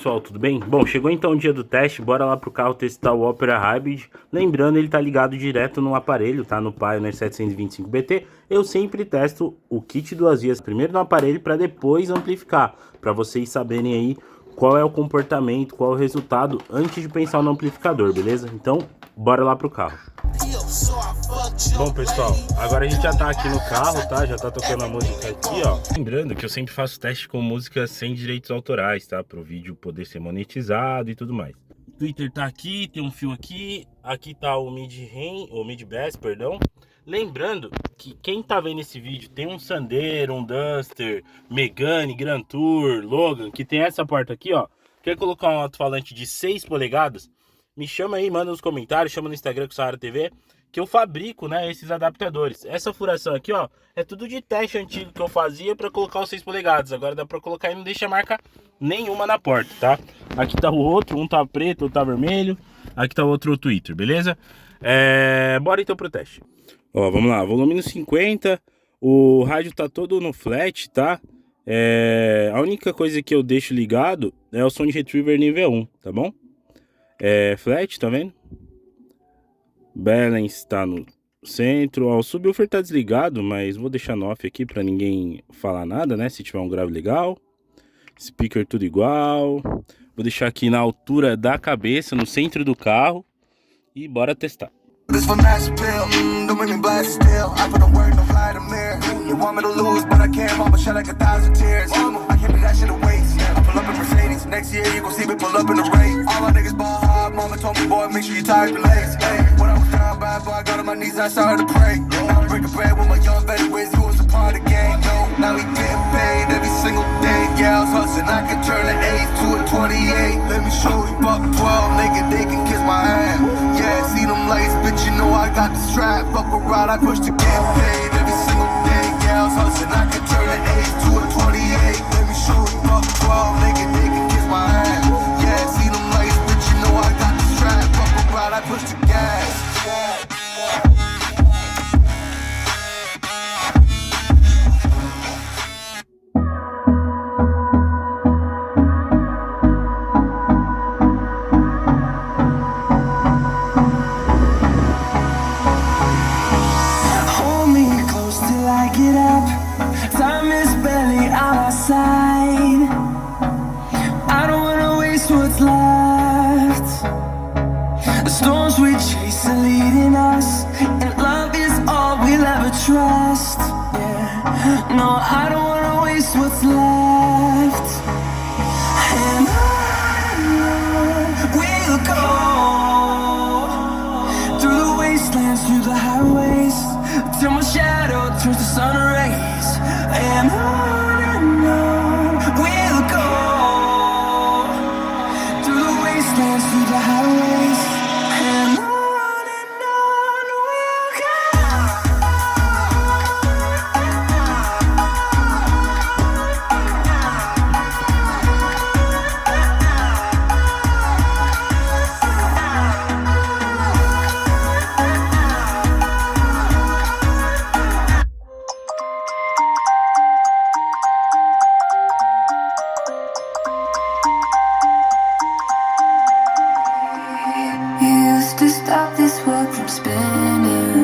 pessoal, tudo bem? Bom, chegou então o dia do teste, bora lá pro carro testar o Opera Hybrid. Lembrando, ele tá ligado direto no aparelho, tá? No Pioneer 725BT. Eu sempre testo o kit duas vias primeiro no aparelho para depois amplificar, para vocês saberem aí qual é o comportamento, qual é o resultado antes de pensar no amplificador, beleza? Então, bora lá pro carro. Bom, pessoal, agora a gente já tá aqui no carro, tá? Já tá tocando a música aqui, ó. Lembrando que eu sempre faço teste com música sem direitos autorais, tá? Pro vídeo poder ser monetizado e tudo mais. O Twitter tá aqui, tem um fio aqui. Aqui tá o mid-bass, perdão. Lembrando que quem tá vendo esse vídeo tem um Sandero, um Duster, Megane, Grand Tour, Logan, que tem essa porta aqui, ó. Quer colocar um alto-falante de 6 polegadas? Me chama aí, manda nos comentários, chama no Instagram com Saara TV, que eu fabrico, né, esses adaptadores. Essa furação aqui, ó, é tudo de teste antigo que eu fazia para colocar os 6 polegadas. Agora dá para colocar e não deixa marca nenhuma na porta, tá? Aqui tá o outro, um tá preto, outro tá vermelho. Aqui tá o outro Twitter, beleza? Bora então pro teste. Ó, vamos lá, volume no 50. O rádio tá todo no flat, tá? A única coisa que eu deixo ligado é o som de retriever nível 1, tá bom? Flat, tá vendo? Balance tá no centro. Ó, o subwoofer tá desligado, mas vou deixar no off aqui pra ninguém falar nada, né? Se tiver um grave legal. Speaker tudo igual. Vou deixar aqui na altura da cabeça, no centro do carro. E bora testar. This one that's pill, don't make me blast still. I put on work, no fly to mirror. You want me to lose, but I can't. Mama shed like 1,000 tears. I can't be that shit to waste. I pull up in Mercedes. Next year you gon' see me pull up in the race. All my niggas ball hard. Mama told me, boy, make sure you tie your legs. Hey, when I was down bad, boy, I got on my knees, I started to pray. Now I'm breaking bread with my young veterans who was a part of the game. No, now we getting paid every single day. Yeah, I was hustling, I can turn an 8 to a 28. Let me show you, buck 12, nigga, they can kiss my ass. Yeah, see them lights, bitch, you know I got the strap. Fuck around, I push to get paid every single day. Yeah, I was hustling, I can turn an 8 to a 28. Let me show you, buck 12, nigga, they can kiss my ass. Yeah, see them lights, bitch, you know I got the strap. Fuck around, I push the gas. Trust, yeah. No, I don't wanna waste what's left. And on we'll go through the wastelands, through the highways, till my shadow turns to sun rays. And on we'll go through the wastelands, through the highways. And on. To stop this world from spinning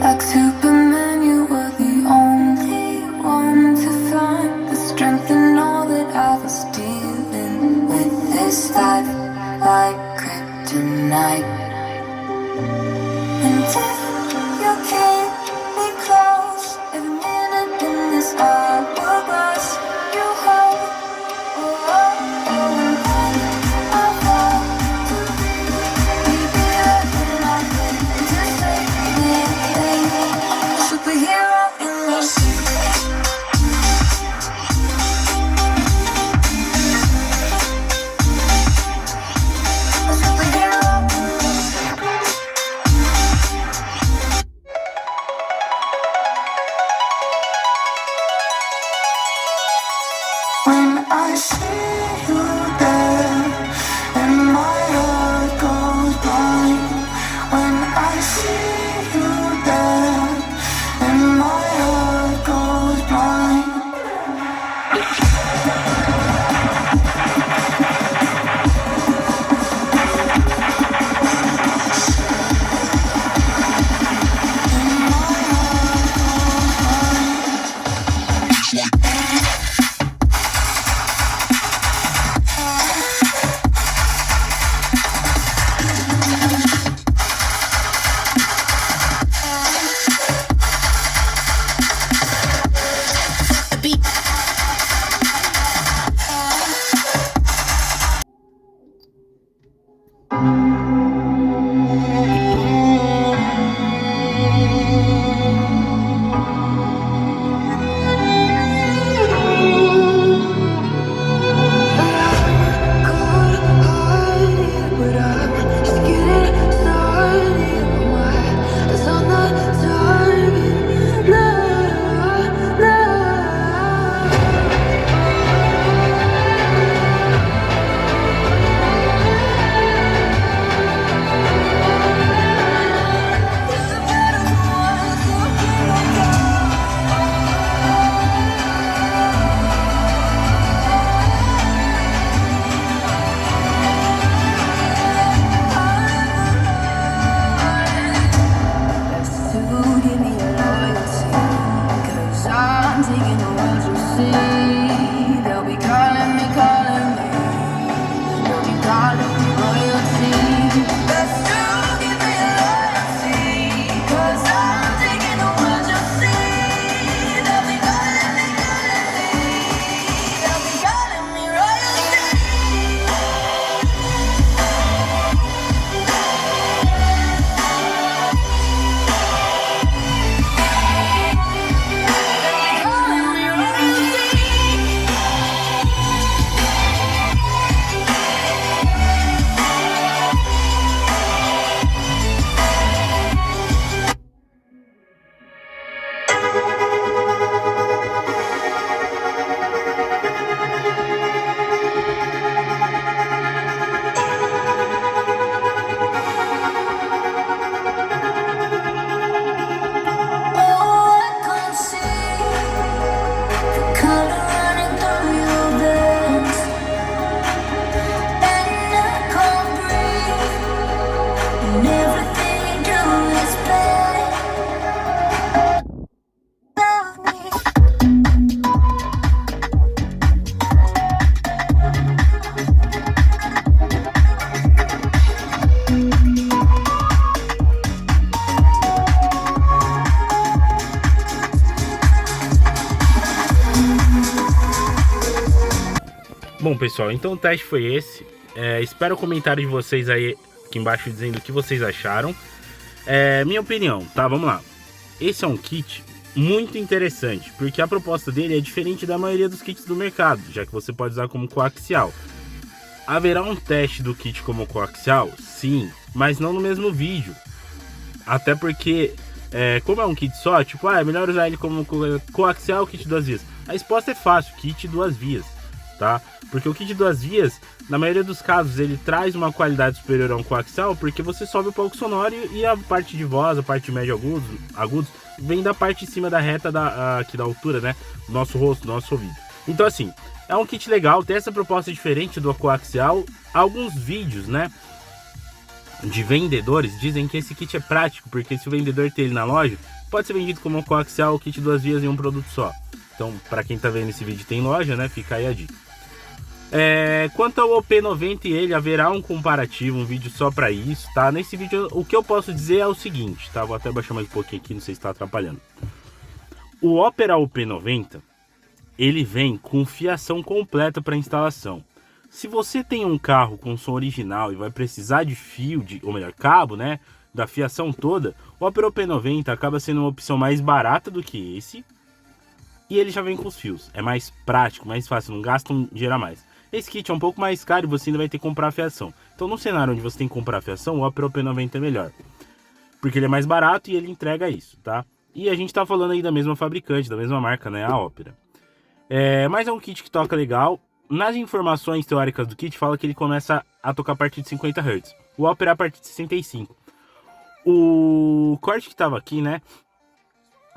like Superman, you were the only one to find the strength in all that I was dealing with. This life like kryptonite, and if you keep me close, every minute in this hourglass you hold. Bom, pessoal, então o teste foi esse. Espero o comentário de vocês aí aqui embaixo dizendo o que vocês acharam. Minha opinião, tá? Vamos lá. Esse é um kit muito interessante, porque a proposta dele é diferente da maioria dos kits do mercado, já que você pode usar como coaxial. Haverá um teste do kit como coaxial? Sim, mas não no mesmo vídeo. Até porque, como é um kit só, tipo, é melhor usar ele como coaxial ou kit duas vias. A resposta é fácil, kit duas vias, tá? Porque o kit duas vias, na maioria dos casos, ele traz uma qualidade superior a um coaxial, porque você sobe o palco sonoro e a parte de voz, a parte de médio agudos, vem da parte de cima da reta aqui da altura, né? Do nosso rosto, do nosso ouvido. Então, assim, é um kit legal, tem essa proposta diferente do coaxial. Alguns vídeos, né, de vendedores dizem que esse kit é prático, porque se o vendedor tem ele na loja, pode ser vendido como um coaxial ou kit duas vias em um produto só. Então, para quem tá vendo esse vídeo tem loja, né, fica aí a dica. Quanto ao OP90 e ele, haverá um comparativo, um vídeo só para isso, tá? Nesse vídeo, o que eu posso dizer é o seguinte, tá? Vou até baixar mais um pouquinho aqui, não sei se tá atrapalhando. O Opera OP90, ele vem com fiação completa para instalação. Se você tem um carro com som original e vai precisar de fio, ou melhor, cabo, né? Da fiação toda, o Opera OP90 acaba sendo uma opção mais barata do que esse. E ele já vem com os fios. É mais prático, mais fácil, não gasta um dinheiro a mais. Esse kit é um pouco mais caro e você ainda vai ter que comprar a fiação. Então, no cenário onde você tem que comprar a fiação, o Opera OP90 é melhor. Porque ele é mais barato e ele entrega isso, tá? E a gente tá falando aí da mesma fabricante, da mesma marca, né? A Opera. Mas é um kit que toca legal. Nas informações teóricas do kit, fala que ele começa a tocar a partir de 50 Hz. O Opera a partir de 65. O corte que tava aqui, né?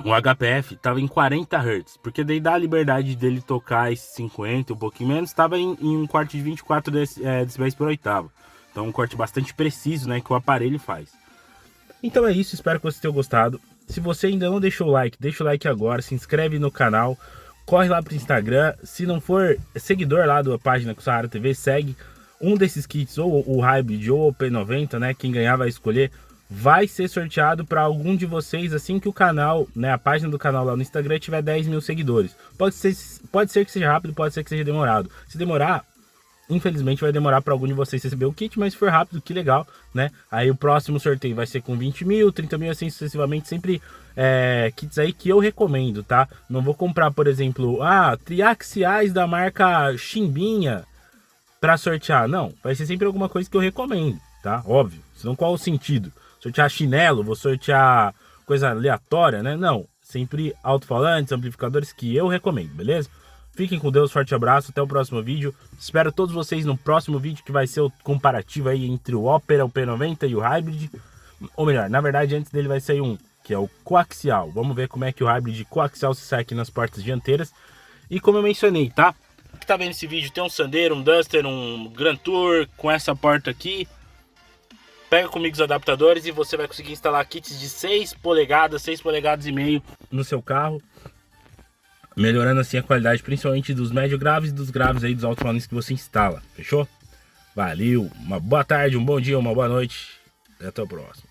O HPF tava em 40 Hz, porque daí dá a liberdade dele tocar esses 50, um pouquinho menos, estava em um corte de 24 decibéis por oitava. Então um corte bastante preciso, né, que o aparelho faz. Então é isso, espero que você tenha gostado. Se você ainda não deixou o like, deixa o like agora, se inscreve no canal, corre lá pro Instagram. Se não for seguidor lá da página com Sahara TV, segue um desses kits, ou o HYBRID ou o P90, né, quem ganhar vai escolher. Vai ser sorteado para algum de vocês assim que o canal, né, a página do canal lá no Instagram tiver 10 mil seguidores. Pode ser que seja rápido, pode ser que seja demorado. Se demorar, infelizmente vai demorar para algum de vocês receber o kit, mas se for rápido, que legal, né? Aí o próximo sorteio vai ser com 20 mil, 30 mil, assim sucessivamente, sempre kits aí que eu recomendo, tá? Não vou comprar, por exemplo, triaxiais da marca Chimbinha para sortear, não. Vai ser sempre alguma coisa que eu recomendo, tá? Óbvio, senão qual o sentido? Sortear chinelo, vou sortear coisa aleatória, né? Não, sempre alto-falantes, amplificadores que eu recomendo, beleza? Fiquem com Deus, forte abraço, até o próximo vídeo. Espero todos vocês no próximo vídeo, que vai ser o comparativo aí entre o Opera, o P90 e o HYBRID. Ou melhor, na verdade antes dele vai sair um, que é o coaxial. Vamos ver como é que o HYBRID coaxial se sai aqui nas portas dianteiras. E como eu mencionei, tá? Que tá vendo esse vídeo, tem um Sandero, um Duster, um Grand Tour com essa porta aqui. Pega comigo os adaptadores e você vai conseguir instalar kits de 6 polegadas, 6 polegadas e meio no seu carro, melhorando assim a qualidade, principalmente dos médio graves e dos graves aí dos alto-falantes que você instala, fechou? Valeu, uma boa tarde, um bom dia, uma boa noite e até o próximo.